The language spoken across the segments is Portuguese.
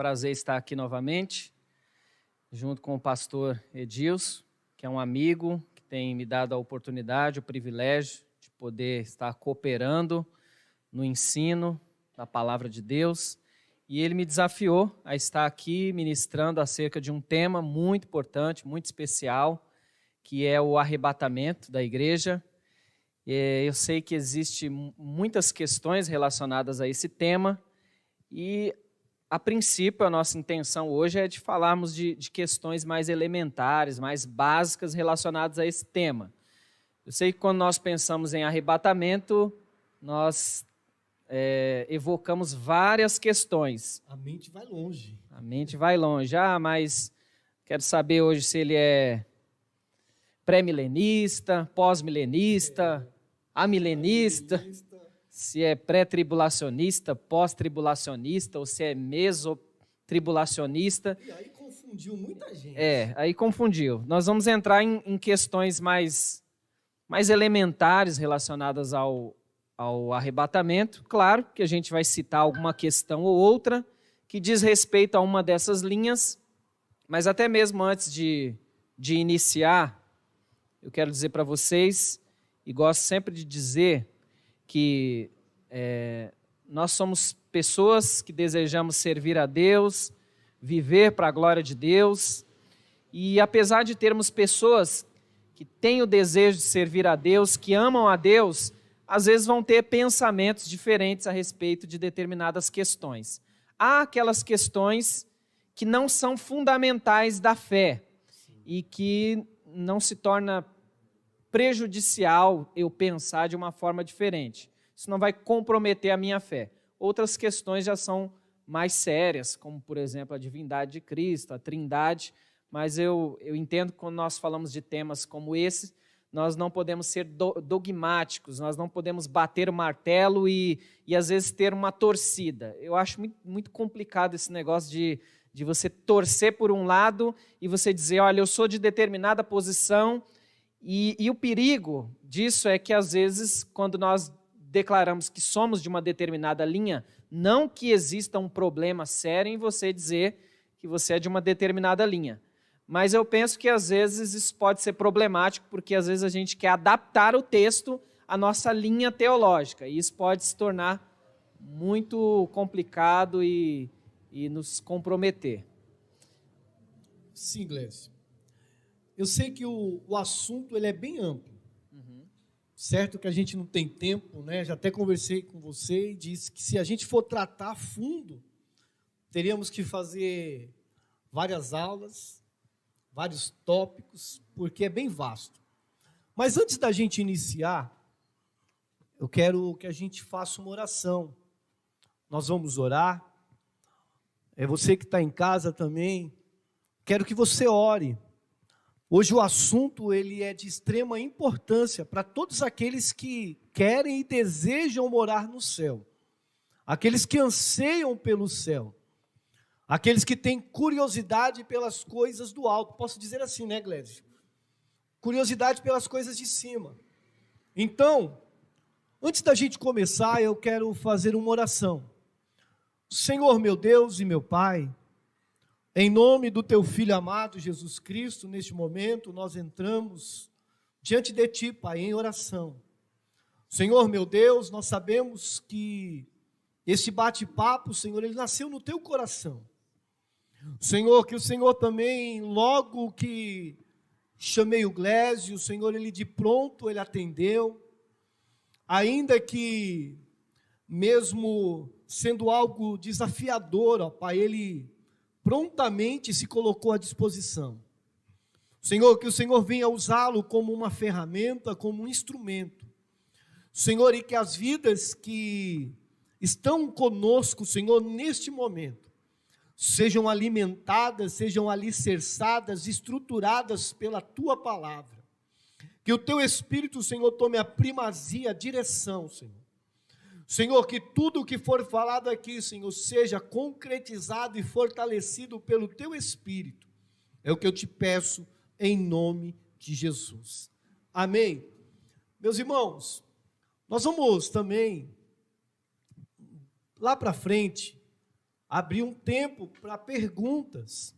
prazer estar aqui novamente, junto com o pastor Edilson, que é um amigo que tem me dado a oportunidade, o privilégio de poder estar cooperando no ensino da palavra de Deus. E ele me desafiou a estar aqui ministrando acerca de um tema muito importante, muito especial, que é o arrebatamento da igreja. Eu sei que existem muitas questões relacionadas a esse tema e, a princípio, a nossa intenção hoje é de falarmos de questões mais elementares, mais básicas relacionadas a esse tema. Eu sei que quando nós pensamos em arrebatamento, nós evocamos várias questões. A mente vai longe. A mente vai longe. Mas quero saber hoje se ele é pré-milenista, pós-milenista, amilenista, se é pré-tribulacionista, pós-tribulacionista, ou se é mesotribulacionista. E aí confundiu muita gente. Aí confundiu. Nós vamos entrar em questões mais elementares relacionadas ao arrebatamento. Claro que a gente vai citar alguma questão ou outra que diz respeito a uma dessas linhas, mas até mesmo antes de iniciar, eu quero dizer para vocês, e gosto sempre de dizer, que nós somos pessoas que desejamos servir a Deus, viver para a glória de Deus, e apesar de termos pessoas que têm o desejo de servir a Deus, que amam a Deus, às vezes vão ter pensamentos diferentes a respeito de determinadas questões. Há aquelas questões que não são fundamentais da fé e que não se torna prejudicial eu pensar de uma forma diferente. Isso não vai comprometer a minha fé. Outras questões já são mais sérias, como, por exemplo, a divindade de Cristo, a trindade, mas eu entendo que quando nós falamos de temas como esse, nós não podemos ser dogmáticos, nós não podemos bater o martelo e às vezes ter uma torcida. Eu acho muito, muito complicado esse negócio de você torcer por um lado e você dizer, olha, eu sou de determinada posição, e o perigo disso é que, às vezes, quando nós declaramos que somos de uma determinada linha, não que exista um problema sério em você dizer que você é de uma determinada linha, mas eu penso que, às vezes, isso pode ser problemático, porque, às vezes, a gente quer adaptar o texto à nossa linha teológica, e isso pode se tornar muito complicado e nos comprometer. Sim, Glécio. Eu sei que o assunto ele é bem amplo. Certo que a gente não tem tempo, né? Já até conversei com você e disse que se a gente for tratar a fundo, teríamos que fazer várias aulas, vários tópicos, porque é bem vasto. Mas antes da gente iniciar, eu quero que a gente faça uma oração. Nós vamos orar. Você que está em casa também, quero que você ore. Hoje o assunto ele é de extrema importância para todos aqueles que querem e desejam morar no céu, aqueles que anseiam pelo céu, aqueles que têm curiosidade pelas coisas do alto. Posso dizer assim, né, Glédio? Curiosidade pelas coisas de cima. Então, antes da gente começar, eu quero fazer uma oração. Senhor, meu Deus e meu Pai, em nome do Teu Filho amado, Jesus Cristo, neste momento, nós entramos diante de Ti, Pai, em oração. Senhor, meu Deus, nós sabemos que esse bate-papo, Senhor, ele nasceu no Teu coração. Senhor, que o Senhor também, logo que chamei o Glésio, o Senhor, ele de pronto, ele atendeu, ainda que, mesmo sendo algo desafiador, ó Pai, ele prontamente se colocou à disposição. Senhor, que o Senhor venha usá-lo como uma ferramenta, como um instrumento. Senhor, e que as vidas que estão conosco, Senhor, neste momento, sejam alimentadas, sejam alicerçadas, estruturadas pela Tua palavra. Que o Teu Espírito, Senhor, tome a primazia, a direção, Senhor. Senhor, que tudo o que for falado aqui, Senhor, seja concretizado e fortalecido pelo Teu Espírito. É o que eu te peço em nome de Jesus. Amém. Meus irmãos, nós vamos também, lá para frente, abrir um tempo para perguntas.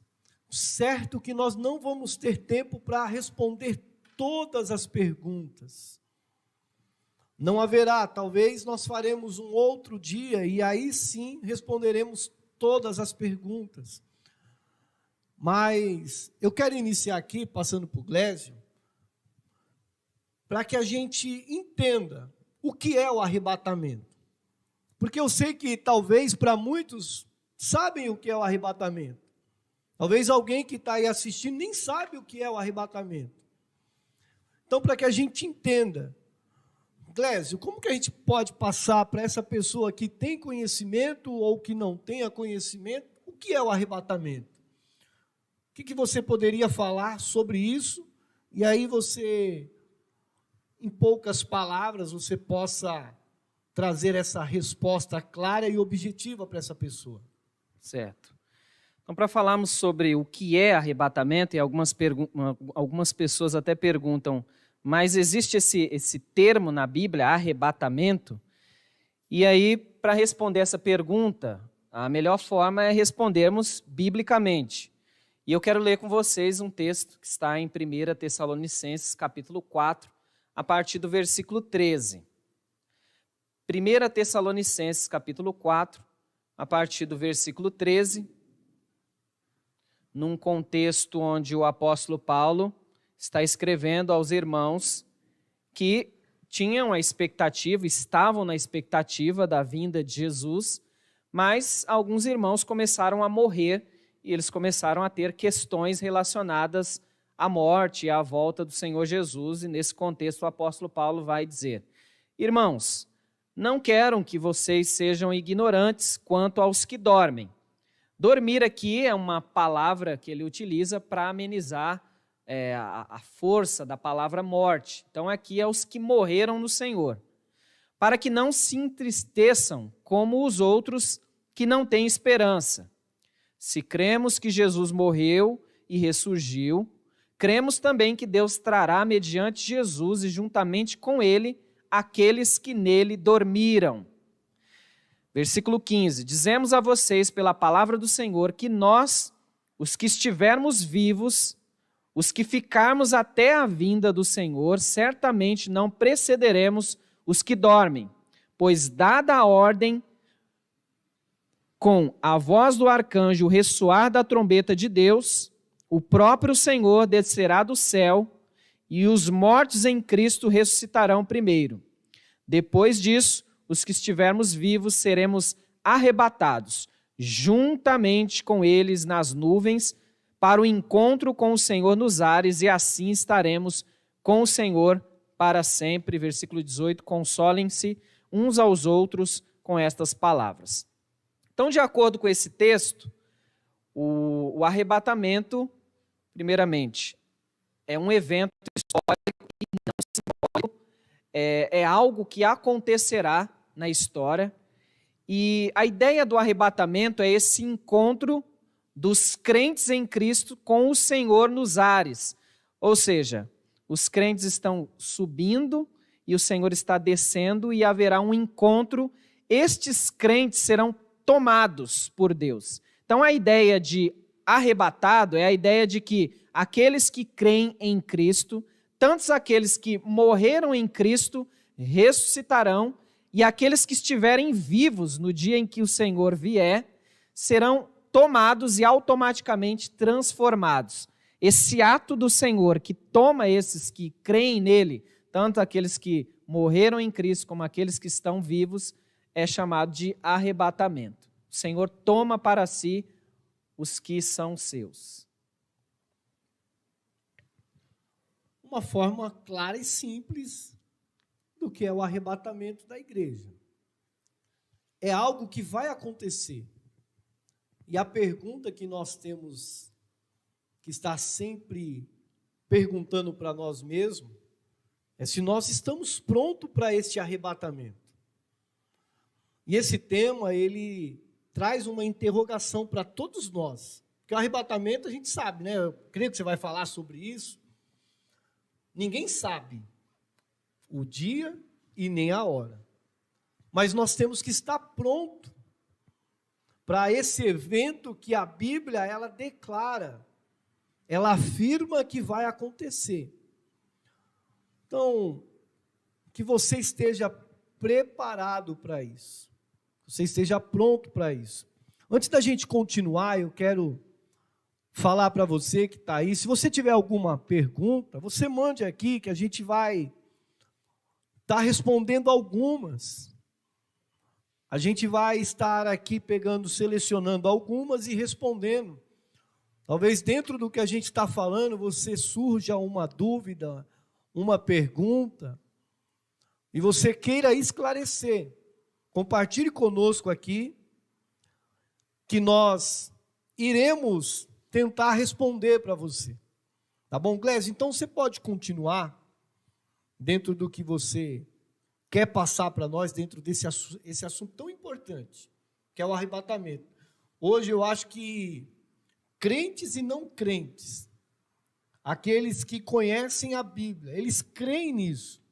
Certo que nós não vamos ter tempo para responder todas as perguntas. Não haverá, talvez nós faremos um outro dia e aí sim responderemos todas as perguntas. Mas eu quero iniciar aqui, passando para o Glésio, para que a gente entenda o que é o arrebatamento. Porque eu sei que talvez para muitos sabem o que é o arrebatamento. Talvez alguém que está aí assistindo nem sabe o que é o arrebatamento. Então, para que a gente entenda, Glésio, como que a gente pode passar para essa pessoa que tem conhecimento ou que não tenha conhecimento, o que é o arrebatamento? O que você poderia falar sobre isso? E aí você, em poucas palavras, você possa trazer essa resposta clara e objetiva para essa pessoa. Certo. Então, para falarmos sobre o que é arrebatamento, e algumas pessoas até perguntam, mas existe esse termo na Bíblia, arrebatamento? E aí, para responder essa pergunta, a melhor forma é respondermos biblicamente. E eu quero ler com vocês um texto que está em 1 Tessalonicenses, capítulo 4, a partir do versículo 13. 1 Tessalonicenses, capítulo 4, a partir do versículo 13, num contexto onde o apóstolo Paulo está escrevendo aos irmãos que tinham a expectativa, estavam na expectativa da vinda de Jesus, mas alguns irmãos começaram a morrer e eles começaram a ter questões relacionadas à morte e à volta do Senhor Jesus, e nesse contexto o apóstolo Paulo vai dizer: irmãos, não quero que vocês sejam ignorantes quanto aos que dormem. Dormir aqui é uma palavra que ele utiliza para amenizar a força da palavra morte. Então aqui é os que morreram no Senhor. Para que não se entristeçam como os outros que não têm esperança. Se cremos que Jesus morreu e ressurgiu, cremos também que Deus trará mediante Jesus e juntamente com ele aqueles que nele dormiram. Versículo 15, dizemos a vocês pela palavra do Senhor que nós, os que estivermos vivos, os que ficarmos até a vinda do Senhor, certamente não precederemos os que dormem, pois dada a ordem, com a voz do arcanjo, o ressoar da trombeta de Deus, o próprio Senhor descerá do céu e os mortos em Cristo ressuscitarão primeiro. Depois disso, os que estivermos vivos seremos arrebatados, juntamente com eles nas nuvens, para o encontro com o Senhor nos ares, e assim estaremos com o Senhor para sempre. Versículo 18, consolem-se uns aos outros com estas palavras. Então, de acordo com esse texto, o arrebatamento, primeiramente, é um evento histórico e não simbólico, é algo que acontecerá na história, e a ideia do arrebatamento é esse encontro dos crentes em Cristo com o Senhor nos ares, ou seja, os crentes estão subindo e o Senhor está descendo e haverá um encontro, estes crentes serão tomados por Deus. Então a ideia de arrebatado é a ideia de que aqueles que creem em Cristo, tantos aqueles que morreram em Cristo, ressuscitarão, e aqueles que estiverem vivos no dia em que o Senhor vier, serão tomados e automaticamente transformados. Esse ato do Senhor que toma esses que creem nele, tanto aqueles que morreram em Cristo como aqueles que estão vivos, é chamado de arrebatamento. O Senhor toma para si os que são seus. Uma forma clara e simples do que é o arrebatamento da igreja. É algo que vai acontecer. E a pergunta que nós temos que estar sempre perguntando para nós mesmos é se nós estamos prontos para este arrebatamento. E esse tema, ele traz uma interrogação para todos nós. Porque o arrebatamento a gente sabe, né? Eu creio que você vai falar sobre isso. Ninguém sabe o dia e nem a hora. Mas nós temos que estar pronto para esse evento que a Bíblia ela declara, ela afirma que vai acontecer. Então, que você esteja preparado para isso, que você esteja pronto para isso. Antes da gente continuar, eu quero falar para você que está aí, se você tiver alguma pergunta, você mande aqui que a gente vai estar respondendo algumas. A gente vai estar aqui pegando, selecionando algumas e respondendo. Talvez dentro do que a gente está falando, você surja uma dúvida, uma pergunta, e você queira esclarecer. Compartilhe conosco aqui, que nós iremos tentar responder para você. Tá bom, Glésia? Então você pode continuar dentro do que você quer passar para nós, dentro esse assunto tão importante, que é o arrebatamento. Hoje eu acho que crentes e não crentes, aqueles que conhecem a Bíblia, eles creem nisso.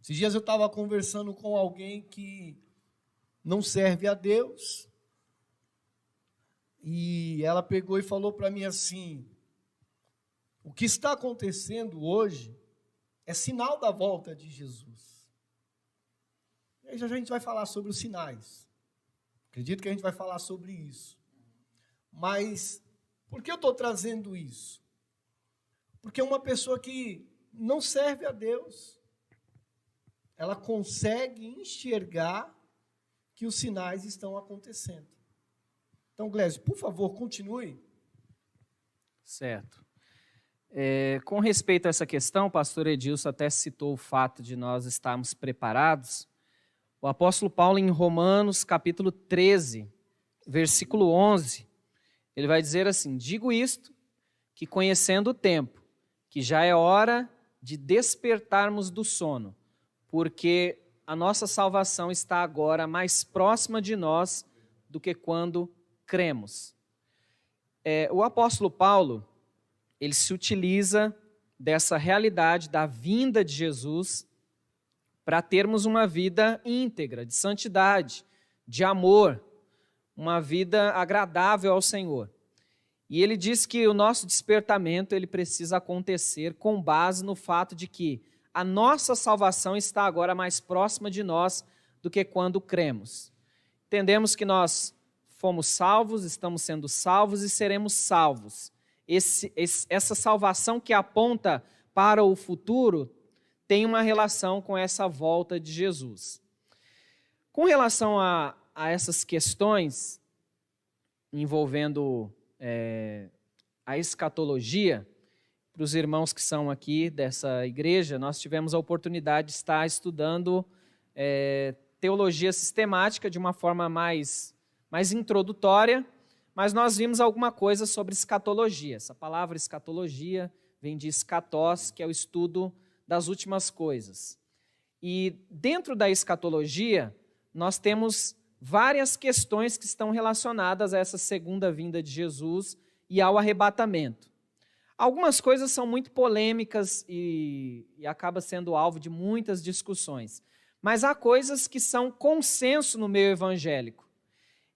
Esses dias eu estava conversando com alguém que não serve a Deus, e ela pegou e falou para mim assim: o que está acontecendo hoje é sinal da volta de Jesus. E aí já a gente vai falar sobre os sinais. Acredito que a gente vai falar sobre isso. Mas por que eu estou trazendo isso? Porque uma pessoa que não serve a Deus, ela consegue enxergar que os sinais estão acontecendo. Então, Glésio, por favor, continue. Certo. Com respeito a essa questão, o pastor Edilson até citou o fato de nós estarmos preparados. O apóstolo Paulo, em Romanos, capítulo 13, versículo 11, ele vai dizer assim: digo isto, que conhecendo o tempo, que já é hora de despertarmos do sono, porque a nossa salvação está agora mais próxima de nós do que quando cremos. O apóstolo Paulo, ele se utiliza dessa realidade da vinda de Jesus para termos uma vida íntegra, de santidade, de amor, uma vida agradável ao Senhor. E ele diz que o nosso despertamento ele precisa acontecer com base no fato de que a nossa salvação está agora mais próxima de nós do que quando cremos. Entendemos que nós fomos salvos, estamos sendo salvos e seremos salvos. Essa salvação que aponta para o futuro tem uma relação com essa volta de Jesus. Com relação a essas questões envolvendo a escatologia, para os irmãos que são aqui dessa igreja, nós tivemos a oportunidade de estar estudando teologia sistemática de uma forma mais introdutória, mas nós vimos alguma coisa sobre escatologia. Essa palavra escatologia vem de escatós, que é o estudo das últimas coisas. E dentro da escatologia, nós temos várias questões que estão relacionadas a essa segunda vinda de Jesus e ao arrebatamento. Algumas coisas são muito polêmicas e acaba sendo alvo de muitas discussões, mas há coisas que são consenso no meio evangélico.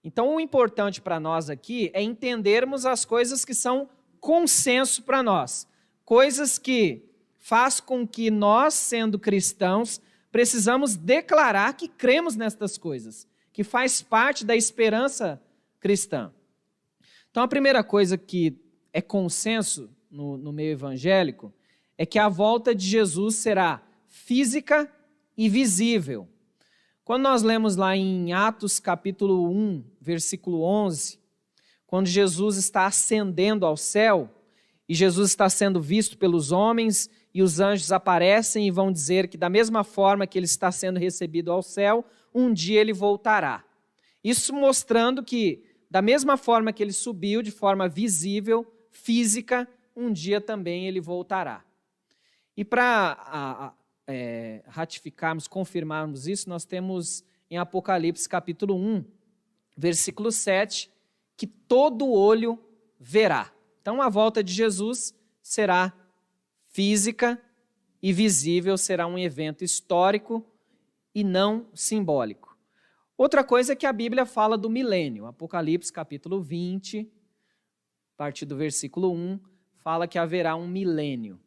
Então, o importante para nós aqui é entendermos as coisas que são consenso para nós, coisas que faz com que nós, sendo cristãos, precisamos declarar que cremos nestas coisas, que faz parte da esperança cristã. Então, a primeira coisa que é consenso no meio evangélico é que a volta de Jesus será física e visível. Quando nós lemos lá em Atos capítulo 1, versículo 11, quando Jesus está ascendendo ao céu, e Jesus está sendo visto pelos homens, e os anjos aparecem e vão dizer que da mesma forma que ele está sendo recebido ao céu, um dia ele voltará. Isso mostrando que, da mesma forma que ele subiu, de forma visível, física, um dia também ele voltará. E para ratificarmos, confirmarmos isso, nós temos em Apocalipse capítulo 1, versículo 7, que todo olho verá. Então a volta de Jesus será física e visível, será um evento histórico e não simbólico. Outra coisa é que a Bíblia fala do milênio. Apocalipse capítulo 20, a partir do versículo 1, fala que haverá um milênio.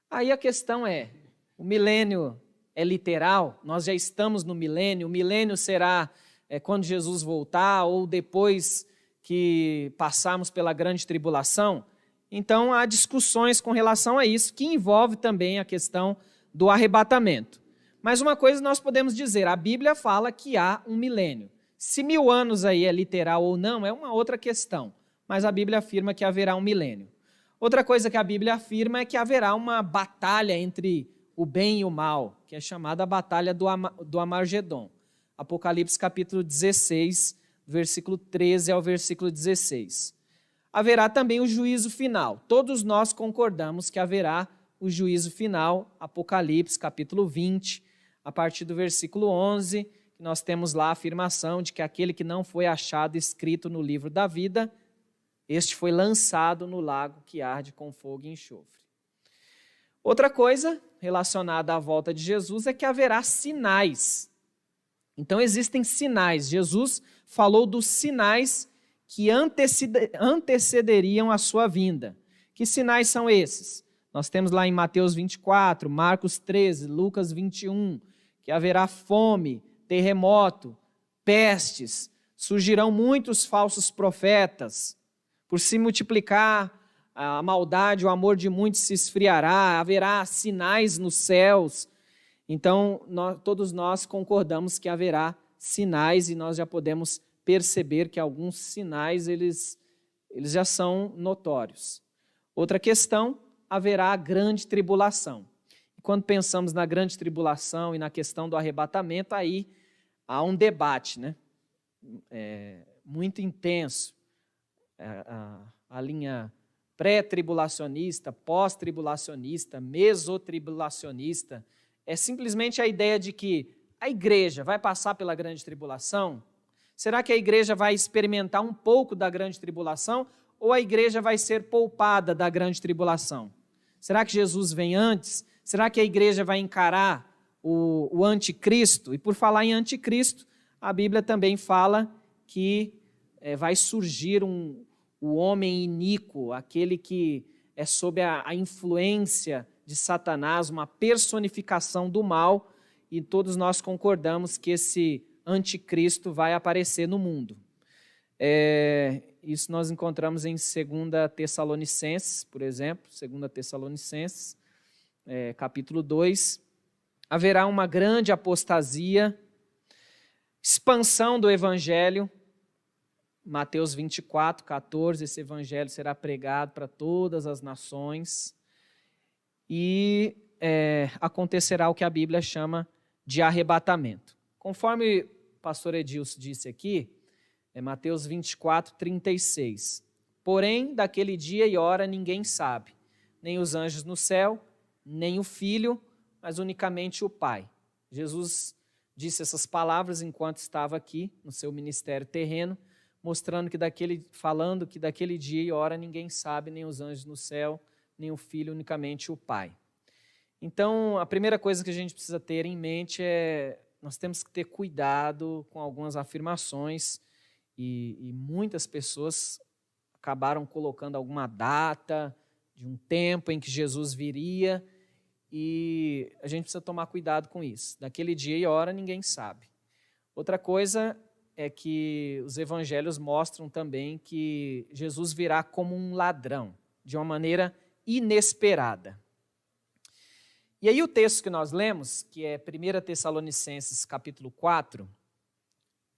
Aí a questão é, o milênio é literal? Nós já estamos no milênio? O milênio será quando Jesus voltar ou depois que passarmos pela grande tribulação? Então há discussões com relação a isso, que envolve também a questão do arrebatamento. Mas uma coisa nós podemos dizer, a Bíblia fala que há um milênio. Se 1000 anos aí é literal ou não, é uma outra questão. Mas a Bíblia afirma que haverá um milênio. Outra coisa que a Bíblia afirma é que haverá uma batalha entre o bem e o mal, que é chamada a batalha do Amargedon. Apocalipse capítulo 16, versículo 13 ao versículo 16. Haverá também o juízo final. Todos nós concordamos que haverá o juízo final, Apocalipse capítulo 20, a partir do versículo 11, que nós temos lá a afirmação de que aquele que não foi achado escrito no livro da vida, este foi lançado no lago que arde com fogo e enxofre. Outra coisa relacionada à volta de Jesus é que haverá sinais. Então existem sinais. Jesus falou dos sinais que antecederiam a sua vinda. Que sinais são esses? Nós temos lá em Mateus 24, Marcos 13, Lucas 21, que haverá fome, terremoto, pestes, surgirão muitos falsos profetas. Por se multiplicar a maldade, o amor de muitos se esfriará, haverá sinais nos céus. Então, todos nós concordamos que haverá sinais e nós já podemos perceber que alguns sinais eles já são notórios. Outra questão, haverá a grande tribulação. E quando pensamos na grande tribulação e na questão do arrebatamento, aí há um debate, né? Muito intenso. A linha pré-tribulacionista, pós-tribulacionista, mesotribulacionista, é simplesmente a ideia de que a igreja vai passar pela grande tribulação? Será que a igreja vai experimentar um pouco da grande tribulação ou a igreja vai ser poupada da grande tribulação? Será que Jesus vem antes? Será que a igreja vai encarar o anticristo? E por falar em anticristo, a Bíblia também fala que vai surgir o homem iníquo, aquele que é sob a influência de Satanás, uma personificação do mal, e todos nós concordamos que esse anticristo vai aparecer no mundo. Isso nós encontramos em 2 Tessalonicenses, por exemplo, 2 Tessalonicenses, capítulo 2. Haverá uma grande apostasia, expansão do evangelho, Mateus 24, 14, esse evangelho será pregado para todas as nações e acontecerá o que a Bíblia chama de arrebatamento. Conforme o pastor Edilson disse aqui, Mateus 24, 36. Porém, daquele dia e hora ninguém sabe, nem os anjos no céu, nem o Filho, mas unicamente o Pai. Jesus disse essas palavras enquanto estava aqui no seu ministério terreno, mostrando falando que daquele dia e hora ninguém sabe, nem os anjos no céu, nem o Filho, unicamente o Pai. Então, a primeira coisa que a gente precisa ter em mente nós temos que ter cuidado com algumas afirmações e muitas pessoas acabaram colocando alguma data de um tempo em que Jesus viria e a gente precisa tomar cuidado com isso. Daquele dia e hora ninguém sabe. Outra coisa é que os evangelhos mostram também que Jesus virá como um ladrão, de uma maneira inesperada. E aí o texto que nós lemos, que é 1 Tessalonicenses capítulo 4,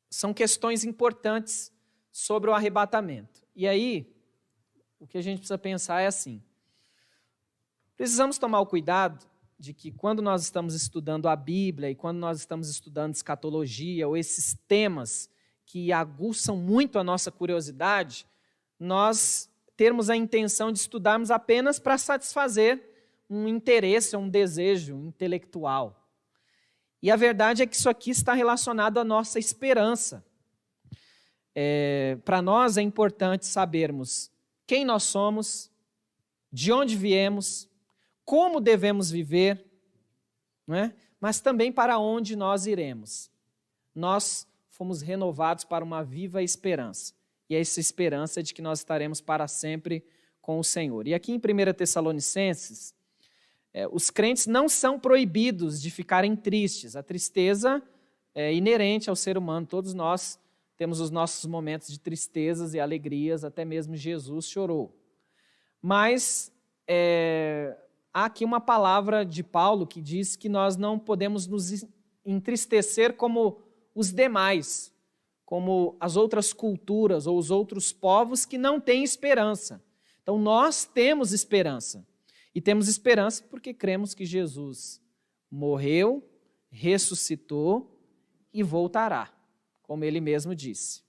são questões importantes sobre o arrebatamento. E aí, o que a gente precisa pensar é assim, precisamos tomar o cuidado de que quando nós estamos estudando a Bíblia e quando nós estamos estudando escatologia ou esses temas que aguçam muito a nossa curiosidade, nós termos a intenção de estudarmos apenas para satisfazer um interesse, um desejo intelectual. E a verdade é que isso aqui está relacionado à nossa esperança. Para nós é importante sabermos quem nós somos, de onde viemos, como devemos viver, não é? Mas também para onde nós iremos. Nós fomos renovados para uma viva esperança. E essa esperança é de que nós estaremos para sempre com o Senhor. E aqui em 1 Tessalonicenses, os crentes não são proibidos de ficarem tristes. A tristeza é inerente ao ser humano. Todos nós temos os nossos momentos de tristezas e alegrias, até mesmo Jesus chorou. Mas há aqui uma palavra de Paulo que diz que nós não podemos nos entristecer como os demais, como as outras culturas ou os outros povos que não têm esperança. Então nós temos esperança. E temos esperança porque cremos que Jesus morreu, ressuscitou e voltará, como ele mesmo disse.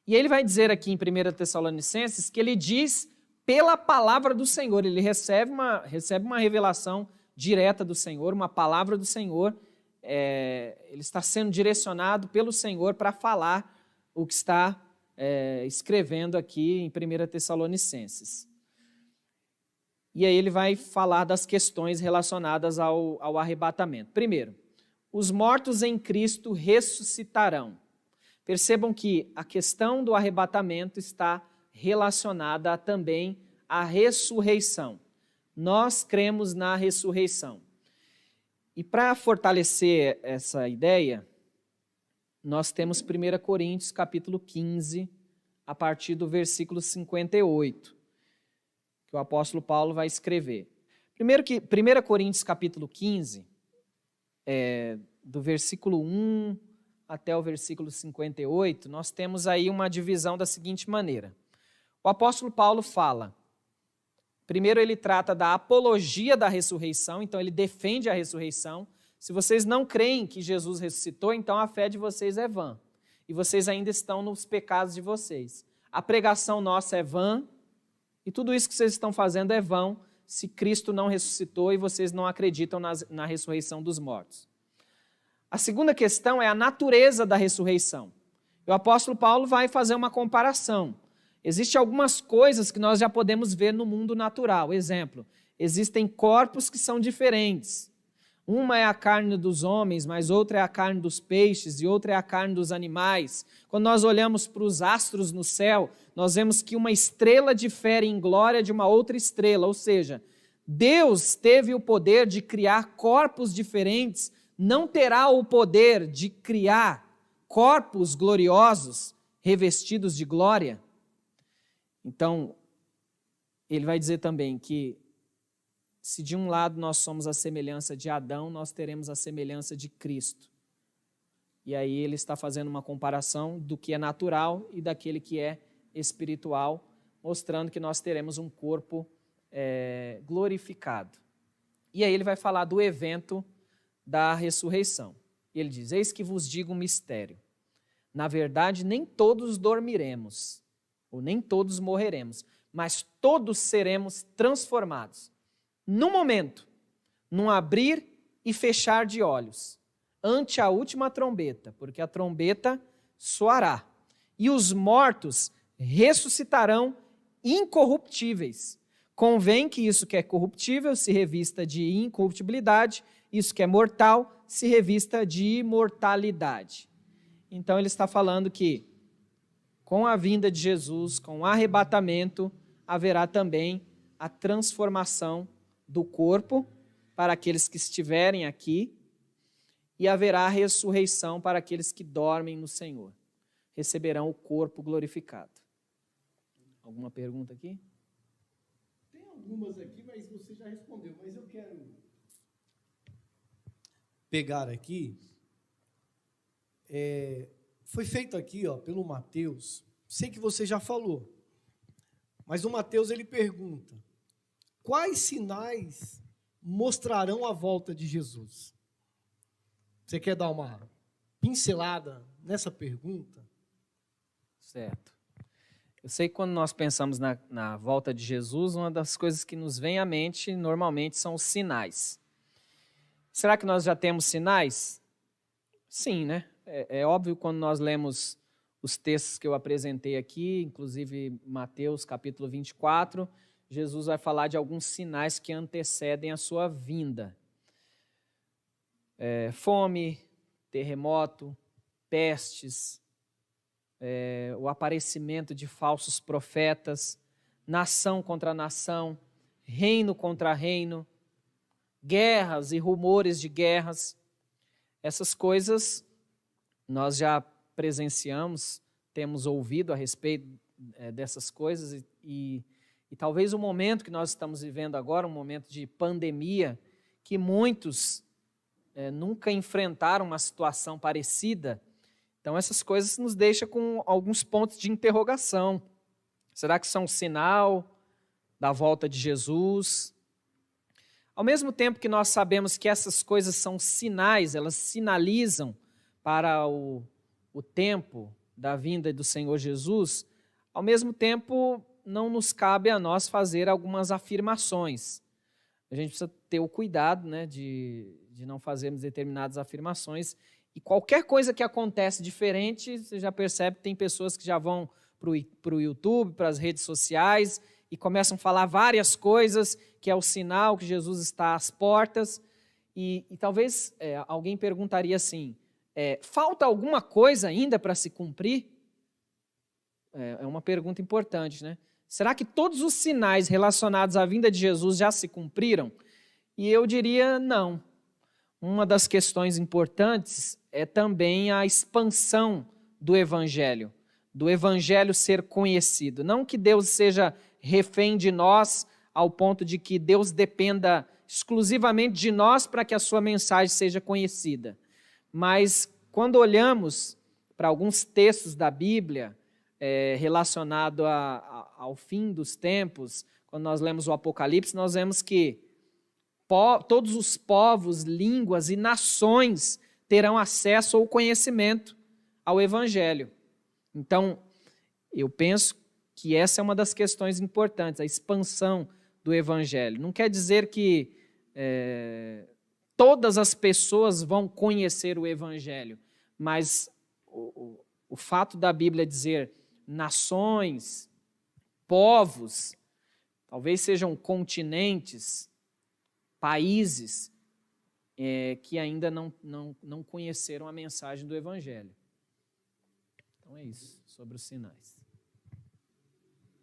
E ele vai dizer aqui em 1 Tessalonicenses que ele diz pela palavra do Senhor. Ele recebe uma revelação direta do Senhor, uma palavra do Senhor. Ele está sendo direcionado pelo Senhor para falar o que está escrevendo aqui em 1 Tessalonicenses. E aí ele vai falar das questões relacionadas ao arrebatamento. Primeiro, os mortos em Cristo ressuscitarão. Percebam que a questão do arrebatamento está relacionada também à ressurreição. Nós cremos na ressurreição. E para fortalecer essa ideia, nós temos 1 Coríntios capítulo 15, a partir do versículo 58, que o apóstolo Paulo vai escrever. Primeiro que 1 Coríntios capítulo 15, do versículo 1 até o versículo 58, nós temos aí uma divisão da seguinte maneira. O apóstolo Paulo fala, primeiro ele trata da apologia da ressurreição, então ele defende a ressurreição. Se vocês não creem que Jesus ressuscitou, então a fé de vocês é vã, e vocês ainda estão nos pecados de vocês. A pregação nossa é vã, e tudo isso que vocês estão fazendo é vão, se Cristo não ressuscitou e vocês não acreditam na ressurreição dos mortos. A segunda questão é a natureza da ressurreição. O apóstolo Paulo vai fazer uma comparação. Existem algumas coisas que nós já podemos ver no mundo natural. Exemplo, existem corpos que são diferentes. Uma é a carne dos homens, mas outra é a carne dos peixes e outra é a carne dos animais. Quando nós olhamos para os astros no céu, nós vemos que uma estrela difere em glória de uma outra estrela, ou seja, Deus teve o poder de criar corpos diferentes, não terá o poder de criar corpos gloriosos, revestidos de glória? Então, ele vai dizer também que se de um lado nós somos a semelhança de Adão, nós teremos a semelhança de Cristo. E aí ele está fazendo uma comparação do que é natural e daquele que é espiritual, mostrando que nós teremos um corpo glorificado. E aí ele vai falar do evento da ressurreição. E ele diz, eis que vos digo um mistério. Na verdade, nem todos dormiremos, ou nem todos morreremos, mas todos seremos transformados. No momento, num abrir e fechar de olhos, ante a última trombeta, porque a trombeta soará, e os mortos ressuscitarão incorruptíveis. Convém que isso que é corruptível se revista de incorruptibilidade, isso que é mortal se revista de imortalidade. Então ele está falando que com a vinda de Jesus, com o arrebatamento, haverá também a transformação do corpo para aqueles que estiverem aqui e haverá a ressurreição para aqueles que dormem no Senhor. Receberão o corpo glorificado. Alguma pergunta aqui? Tem algumas aqui, mas você já respondeu. Mas eu quero pegar aqui. Foi feito aqui, pelo Mateus. Sei que você já falou. Mas o Mateus, ele pergunta: quais sinais mostrarão a volta de Jesus? Você quer dar uma pincelada nessa pergunta? Certo. Eu sei que quando nós pensamos na volta de Jesus, uma das coisas que nos vem à mente normalmente são os sinais. Será que nós já temos sinais? Sim, né? É óbvio quando nós lemos os textos que eu apresentei aqui, inclusive Mateus capítulo 24, Jesus vai falar de alguns sinais que antecedem a sua vinda. Fome, terremoto, pestes, o aparecimento de falsos profetas, nação contra nação, reino contra reino, guerras e rumores de guerras. Essas coisas nós já presenciamos, temos ouvido a respeito dessas coisas e talvez o momento que nós estamos vivendo agora, um momento de pandemia, que muitos nunca enfrentaram uma situação parecida. Então essas coisas nos deixam com alguns pontos de interrogação. Será que são um sinal da volta de Jesus? Ao mesmo tempo que nós sabemos que essas coisas são sinais, elas sinalizam para o tempo da vinda do Senhor Jesus, ao mesmo tempo não nos cabe a nós fazer algumas afirmações. A gente precisa ter o cuidado, né, de não fazermos determinadas afirmações. E qualquer coisa que acontece diferente, você já percebe que tem pessoas que já vão para o YouTube, para as redes sociais, e começam a falar várias coisas, que é o sinal que Jesus está às portas. E talvez alguém perguntaria assim, falta alguma coisa ainda para se cumprir? É uma pergunta importante, né? Será que todos os sinais relacionados à vinda de Jesus já se cumpriram? E eu diria não. Uma das questões importantes é também a expansão do Evangelho ser conhecido. Não que Deus seja refém de nós ao ponto de que Deus dependa exclusivamente de nós para que a sua mensagem seja conhecida. Mas quando olhamos para alguns textos da Bíblia relacionado ao fim dos tempos, quando nós lemos o Apocalipse, nós vemos que todos os povos, línguas e nações terão acesso ao conhecimento, ao Evangelho. Então, eu penso que essa é uma das questões importantes, a expansão do Evangelho. Não quer dizer que todas as pessoas vão conhecer o Evangelho, mas o fato da Bíblia dizer nações, povos, talvez sejam continentes, países que ainda não conheceram a mensagem do Evangelho. Então é isso, sobre os sinais.